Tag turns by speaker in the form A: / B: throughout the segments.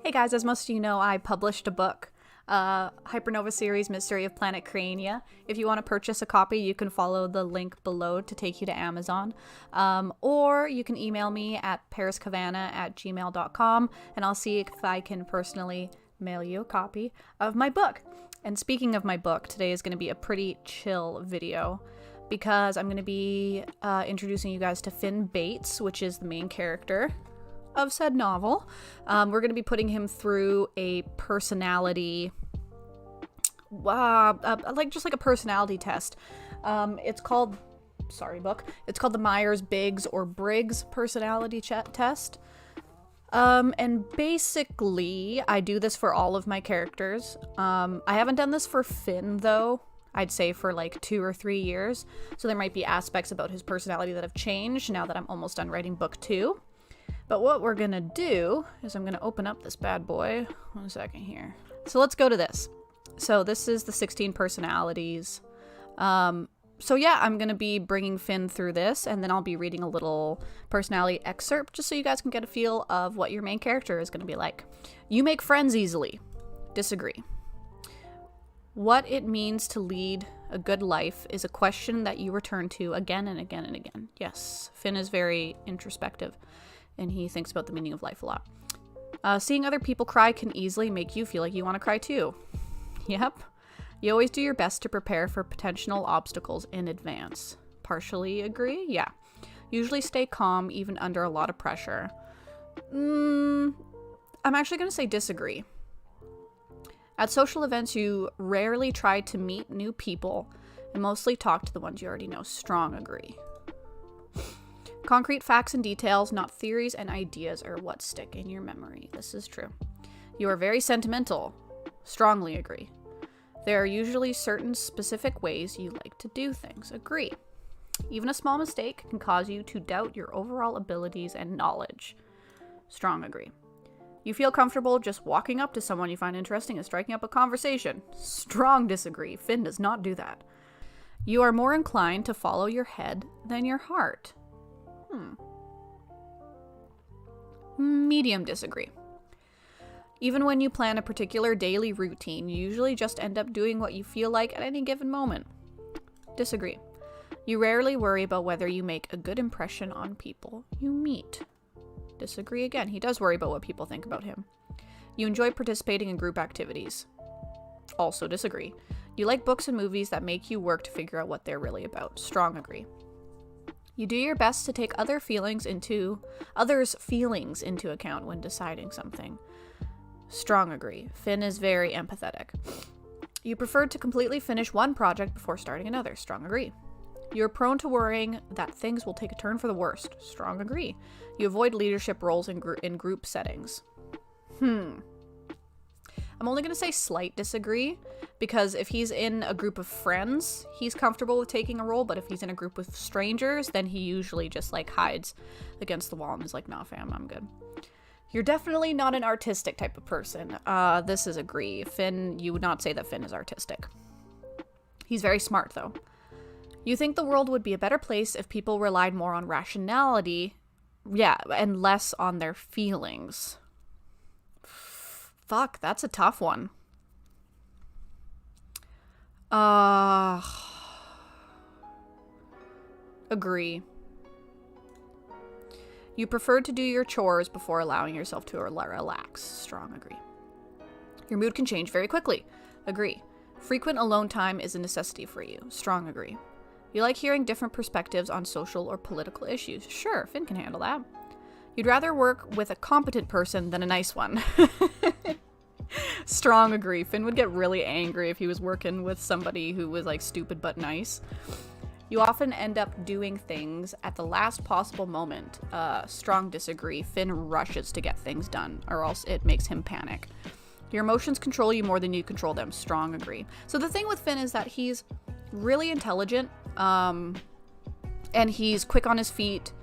A: Hey guys, as most of you know, I published a book, Hypernova series, Mystery of Planet ʰéʀᴏ. If you want to purchase a copy, you can follow the link below to take you to Amazon. Or you can email me at pariscavanah@gmail.com and I'll see if I can personally mail you a copy of my book. And speaking of my book, today is going to be a pretty chill video because I'm going to be introducing you guys to Finn Bates, which is the main character of said novel. We're going to be putting him through a personality, just like a personality test. It's called the Myers-Briggs or Briggs personality test. And basically, I do this for all of my characters. I haven't done this for Finn, though. I'd say for like 2 or 3 years. So there might be aspects about his personality that have changed now that I'm almost done writing book 2. But what we're gonna do is I'm gonna open up this bad boy. 1 second here. So let's go to this. So this is the 16 personalities. So yeah, I'm gonna be bringing Finn through this, and then I'll be reading a little personality excerpt just so you guys can get a feel of what your main character is gonna be like. You make friends easily. Disagree. What it means to lead a good life is a question that you return to again and again and again. Yes, Finn is very introspective, and he thinks about the meaning of life a lot. Seeing other people cry can easily make you feel like you want to cry too. Yep. You always do your best to prepare for potential obstacles in advance. Partially agree? Yeah. Usually stay calm even under a lot of pressure. I'm actually going to say disagree. At social events, you rarely try to meet new people and mostly talk to the ones you already know. Strong agree. Concrete facts and details, not theories and ideas, are what stick in your memory. This is true. You are very sentimental. Strongly agree. There are usually certain specific ways you like to do things. Agree. Even a small mistake can cause you to doubt your overall abilities and knowledge. Strong agree. You feel comfortable just walking up to someone you find interesting and striking up a conversation. Strong disagree. Finn does not do that. You are more inclined to follow your head than your heart. Medium disagree. Even when you plan a particular daily routine, you usually just end up doing what you feel like at any given moment. Disagree. You rarely worry about whether you make a good impression on people you meet. Disagree again. He does worry about what people think about him. You enjoy participating in group activities. Also disagree. You like books and movies that make you work to figure out what they're really about. Strong agree. You do your best to take others' feelings into account when deciding something. Strong agree. Finn is very empathetic. You prefer to completely finish one project before starting another. Strong agree. You're prone to worrying that things will take a turn for the worst. Strong agree. You avoid leadership roles in group settings. I'm only going to say slight disagree, because if he's in a group of friends, he's comfortable with taking a role, but if he's in a group with strangers, then he usually just like hides against the wall and is like, nah fam, I'm good. You're definitely not an artistic type of person. This is agree. Finn, you would not say that Finn is artistic. He's very smart though. You think the world would be a better place if people relied more on rationality, and less on their feelings. Fuck, that's a tough one. Agree. You prefer to do your chores before allowing yourself to relax. Strong agree. Your mood can change very quickly. Agree. Frequent alone time is a necessity for you. Strong agree. You like hearing different perspectives on social or political issues. Sure, Finn can handle that. You'd rather work with a competent person than a nice one. Strong agree. Finn would get really angry if he was working with somebody who was like stupid but nice. You often end up doing things at the last possible moment. Strong disagree. Finn rushes to get things done, or else it makes him panic. Your emotions control you more than you control them. Strong agree. So the thing with Finn is that he's really intelligent, and he's quick on his feet,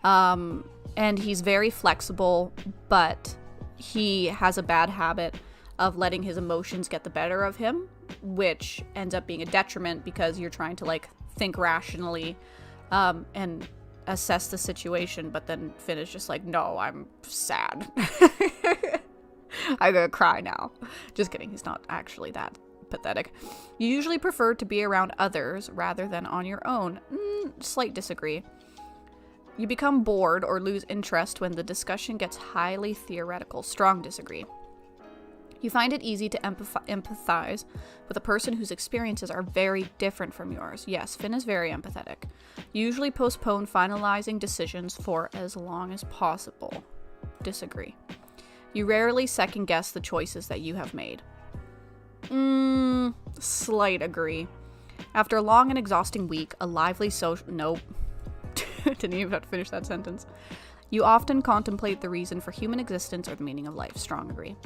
A: and he's very flexible, but he has a bad habit of letting his emotions get the better of him, which ends up being a detriment because you're trying to like think rationally and assess the situation, but then Finn is just like, no, I'm sad. I'm gonna cry now. Just kidding, he's not actually that pathetic. You usually prefer to be around others rather than on your own. Slight disagree. You become bored or lose interest when the discussion gets highly theoretical. Strong disagree. You find it easy to empathize with a person whose experiences are very different from yours. Yes, Finn is very empathetic. You usually postpone finalizing decisions for as long as possible. Disagree. You rarely second guess the choices that you have made. Slight agree. After a long and exhausting week, a lively social... Nope. Didn't even have to finish that sentence. You often contemplate the reason for human existence or the meaning of life. Strong agree.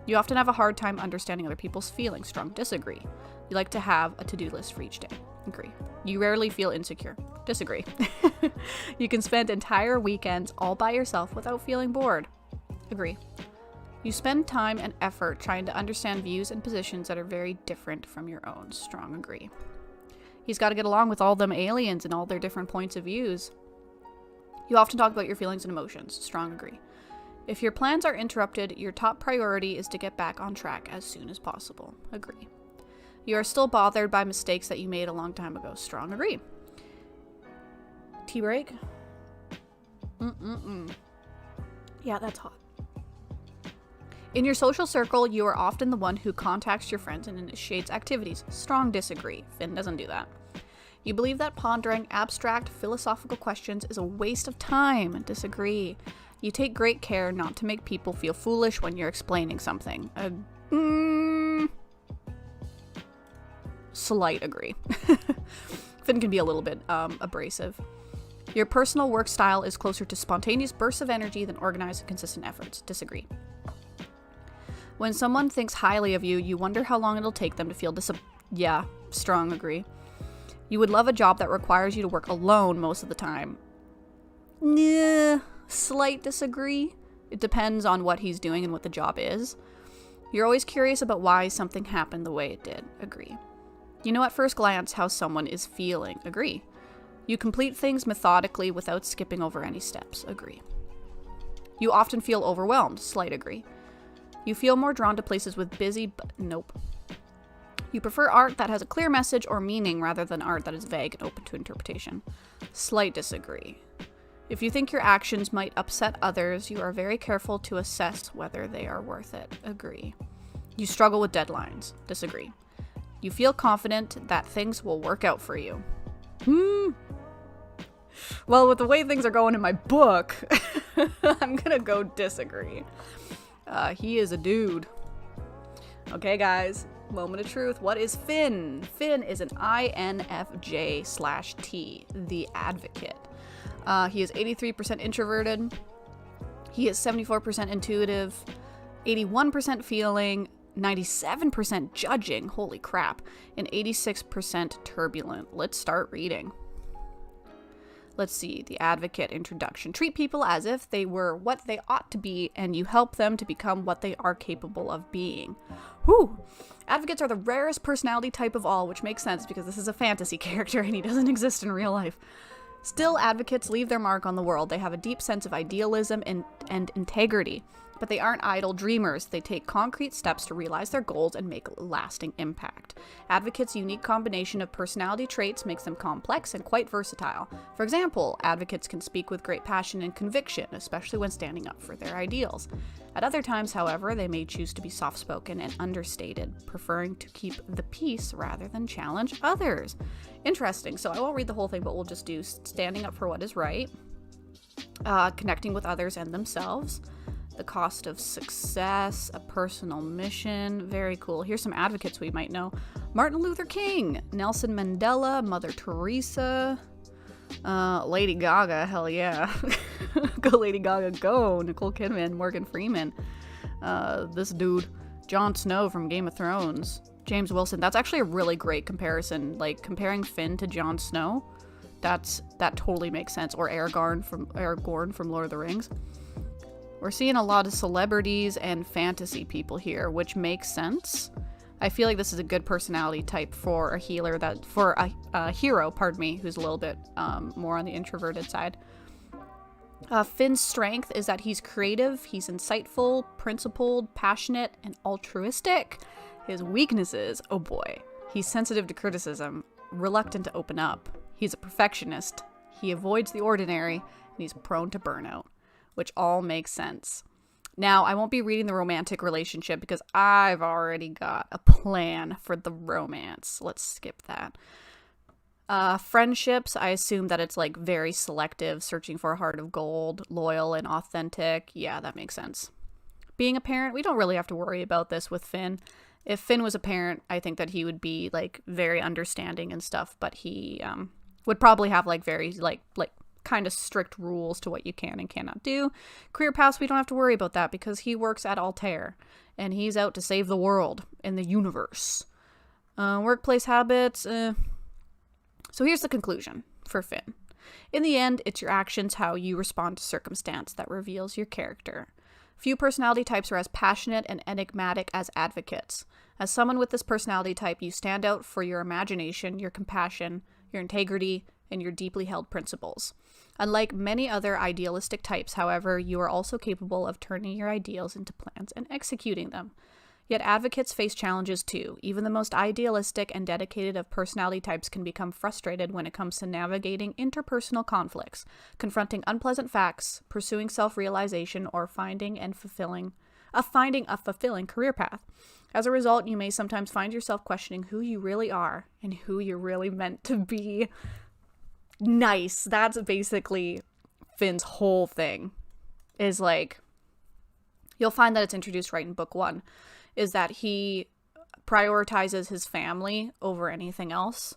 A: You often have a hard time understanding other people's feelings. Strong disagree. You like to have a to-do list for each day. Agree. You rarely feel insecure. Disagree. You can spend entire weekends all by yourself without feeling bored. Agree. You spend time and effort trying to understand views and positions that are very different from your own. Strong agree. He's got to get along with all them aliens and all their different points of views. You often talk about your feelings and emotions. Strong agree. If your plans are interrupted, your top priority is to get back on track as soon as possible. Agree. You are still bothered by mistakes that you made a long time ago. Strong agree. Tea break? Yeah, that's hot. In your social circle, you are often the one who contacts your friends and initiates activities. Strong disagree. Finn doesn't do that. You believe that pondering abstract philosophical questions is a waste of time. Disagree. You take great care not to make people feel foolish when you're explaining something. Slight agree. Finn can be a little bit abrasive. Your personal work style is closer to spontaneous bursts of energy than organized and consistent efforts. Disagree. When someone thinks highly of you, you wonder how long it'll take them to feel Yeah, strong agree. You would love a job that requires you to work alone most of the time. Nah, slight disagree. It depends on what he's doing and what the job is. You're always curious about why something happened the way it did. Agree. You know at first glance how someone is feeling. Agree. You complete things methodically without skipping over any steps. Agree. You often feel overwhelmed. Slight agree. You feel more drawn to places with busy, but nope. You prefer art that has a clear message or meaning rather than art that is vague and open to interpretation. Slight disagree. If you think your actions might upset others, you are very careful to assess whether they are worth it. Agree. You struggle with deadlines. Disagree. You feel confident that things will work out for you. Well, with the way things are going in my book, I'm gonna go disagree. He is a dude. Okay, guys. Moment of truth. What is Finn? Finn is an INFJ/T, the advocate. He is 83% introverted. He is 74% intuitive, 81% feeling, 97% judging, holy crap, and 86% turbulent. Let's start reading. Let's see, the advocate introduction. Treat people as if they were what they ought to be, and you help them to become what they are capable of being. Whew! Advocates are the rarest personality type of all, which makes sense because this is a fantasy character and he doesn't exist in real life. Still, advocates leave their mark on the world. They have a deep sense of idealism and integrity. But they aren't idle dreamers. They take concrete steps to realize their goals and make lasting impact. Advocates' unique combination of personality traits makes them complex and quite versatile. For example, advocates can speak with great passion and conviction, especially when standing up for their ideals. At other times, however, they may choose to be soft-spoken and understated, preferring to keep the peace rather than challenge others. Interesting. So I won't read the whole thing, but we'll just do standing up for what is right, connecting with others and themselves, the cost of success, a personal mission. Very cool. Here's some advocates we might know. Martin Luther King, Nelson Mandela, Mother Teresa, Lady Gaga, hell yeah. Go Lady Gaga, go. Nicole Kidman, Morgan Freeman, this dude, Jon Snow from Game of Thrones, James Wilson. That's actually a really great comparison. Like, comparing Finn to Jon Snow, that totally makes sense. Or Aragorn from Lord of the Rings. We're seeing a lot of celebrities and fantasy people here, which makes sense. I feel like this is a good personality type for a hero, who's a little bit more on the introverted side. Finn's strength is that he's creative, he's insightful, principled, passionate, and altruistic. His weaknesses, oh boy, he's sensitive to criticism, reluctant to open up. He's a perfectionist, he avoids the ordinary, and he's prone to burnout, which all makes sense. Now, I won't be reading the romantic relationship because I've already got a plan for the romance. Let's skip that. Friendships, I assume that it's like very selective, searching for a heart of gold, loyal and authentic. Yeah, that makes sense. Being a parent, we don't really have to worry about this with Finn. If Finn was a parent, I think that he would be like very understanding and stuff, but he would probably have like very like kind of strict rules to what you can and cannot do. Career paths, we don't have to worry about that because he works at Altair and he's out to save the world and the universe. Workplace habits, So here's the conclusion for Finn. In the end, it's your actions, how you respond to circumstance, that reveals your character. Few personality types are as passionate and enigmatic as advocates. As someone with this personality type, you stand out for your imagination, your compassion, your integrity, and your deeply held principles. Unlike many other idealistic types, however, you are also capable of turning your ideals into plans and executing them. Yet advocates face challenges too. Even the most idealistic and dedicated of personality types can become frustrated when it comes to navigating interpersonal conflicts, confronting unpleasant facts, pursuing self-realization, or finding a fulfilling career path. As a result, you may sometimes find yourself questioning who you really are and who you're really meant to be. Nice. That's basically Finn's whole thing. Is like, you'll find that it's introduced right in book 1. Is that he prioritizes his family over anything else.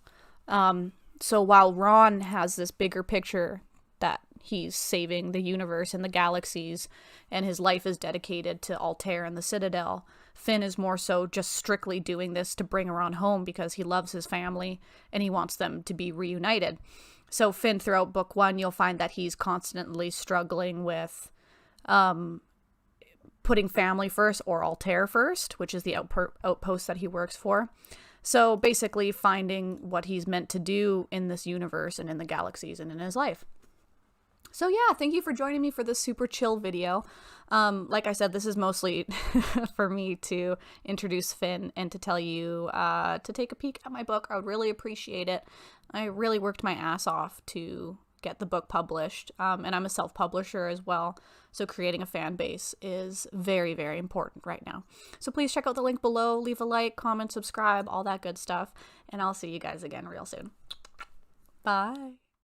A: So while Ron has this bigger picture that he's saving the universe and the galaxies, and his life is dedicated to Altair and the Citadel, Finn is more so just strictly doing this to bring Ron home because he loves his family and he wants them to be reunited. So Finn, throughout book 1, you'll find that he's constantly struggling with putting family first or Altair first, which is the outpost that he works for. So basically finding what he's meant to do in this universe and in the galaxies and in his life. So yeah, thank you for joining me for this super chill video. Like I said, this is mostly for me to introduce Finn and to tell you to take a peek at my book. I would really appreciate it. I really worked my ass off to get the book published, and I'm a self-publisher as well, so creating a fan base is very, very important right now. So please check out the link below, leave a like, comment, subscribe, all that good stuff, and I'll see you guys again real soon. Bye!